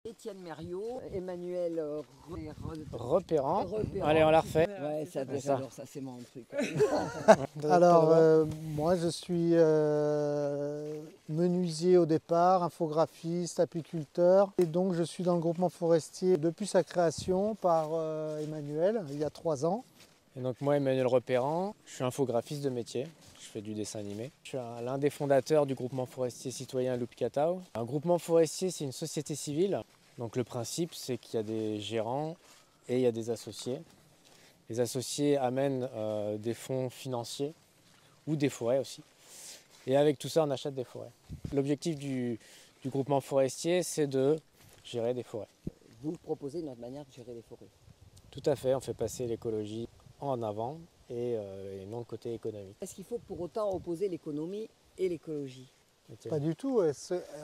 Étienne Mériot, Emmanuel Repérant. Allez, on la refait. Ouais, ça, alors ça c'est mon truc. Alors, moi je suis menuisier au départ, infographiste, apiculteur. Et donc je suis dans le groupement forestier depuis sa création par Emmanuel, il y a 3 ans. Et donc moi, Emmanuel Repérant, je suis infographiste de métier. Je fais du dessin animé. Je suis l'un des fondateurs du groupement forestier citoyen Lupikatao. Un groupement forestier, c'est une société civile. Donc le principe, c'est qu'il y a des gérants et il y a des associés. Les associés amènent des fonds financiers ou des forêts aussi. Et avec tout ça, on achète des forêts. L'objectif du groupement forestier, c'est de gérer des forêts. Vous proposez notre manière de gérer les forêts. Tout à fait, on fait passer l'écologie en avant et non le côté économique. Est-ce qu'il faut pour autant opposer l'économie et l'écologie? Pas du tout.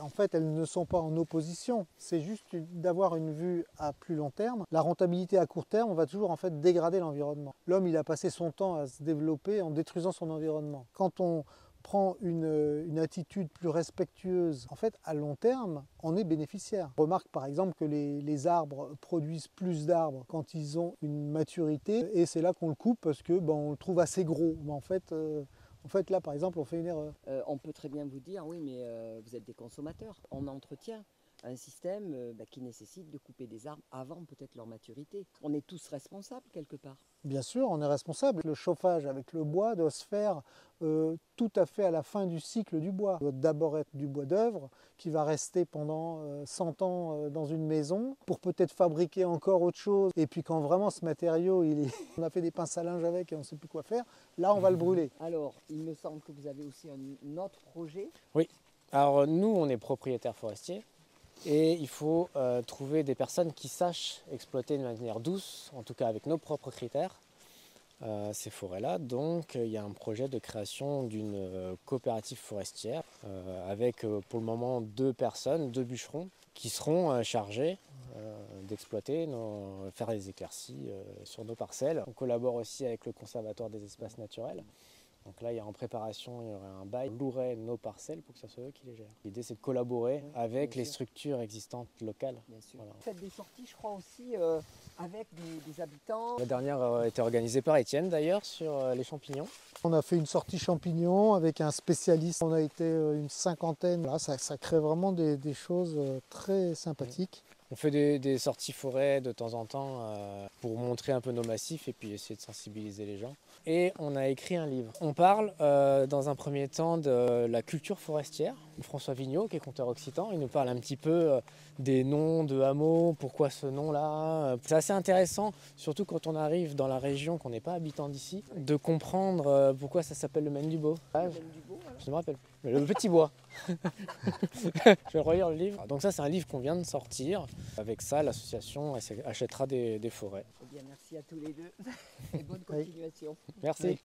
En fait, elles ne sont pas en opposition. C'est juste d'avoir une vue à plus long terme. La rentabilité à court terme, on va toujours en fait dégrader l'environnement. L'homme, il a passé son temps à se développer en détruisant son environnement. Quand on prend une attitude plus respectueuse, en fait, à long terme, on est bénéficiaire. On remarque par exemple que les arbres produisent plus d'arbres quand ils ont une maturité, et c'est là qu'on le coupe parce que on le trouve assez gros. Mais en fait, là, par exemple, on fait une erreur. On peut très bien vous dire, oui, mais vous êtes des consommateurs. On entretient un système qui nécessite de couper des arbres avant peut-être leur maturité. On est tous responsables quelque part. Bien sûr, on est responsable. Le chauffage avec le bois doit se faire tout à fait à la fin du cycle du bois. Il doit d'abord être du bois d'œuvre qui va rester pendant 100 ans dans une maison pour peut-être fabriquer encore autre chose. Et puis quand vraiment ce matériau, on a fait des pinces à linge avec et on ne sait plus quoi faire, là on va le brûler. Alors, il me semble que vous avez aussi un autre projet. Oui, alors nous on est propriétaires forestiers. Et il faut trouver des personnes qui sachent exploiter de manière douce, en tout cas avec nos propres critères, ces forêts-là. Donc il y a un projet de création d'une coopérative forestière avec pour le moment 2 personnes, 2 bûcherons, qui seront chargés d'exploiter, faire les éclaircies sur nos parcelles. On collabore aussi avec le Conservatoire des espaces naturels. Donc là, il y a en préparation, il y aurait un bail, on louerait nos parcelles pour que ce soit eux qui les gèrent. L'idée, c'est de collaborer avec les structures existantes locales. Bien sûr. Voilà. Vous faites des sorties, je crois, aussi avec des habitants. La dernière a été organisée par Étienne, d'ailleurs, sur les champignons. On a fait une sortie champignons avec un spécialiste. On a été une 50aine. Là, ça crée vraiment des choses très sympathiques. On fait des sorties forêt de temps en temps pour montrer un peu nos massifs et puis essayer de sensibiliser les gens. Et on a écrit un livre. On parle dans un premier temps de la culture forestière. François Vigneault, qui est conteur occitan, il nous parle un petit peu des noms de hameaux, pourquoi ce nom-là. C'est assez intéressant, surtout quand on arrive dans la région, qu'on n'est pas habitant d'ici, de comprendre pourquoi ça s'appelle le Maine du Beau. Je ne me rappelle plus. Mais le petit bois. Je vais relire le livre. Donc ça, c'est un livre qu'on vient de sortir. Avec ça, l'association achètera des forêts. Eh bien, merci à tous les deux et bonne continuation. Merci.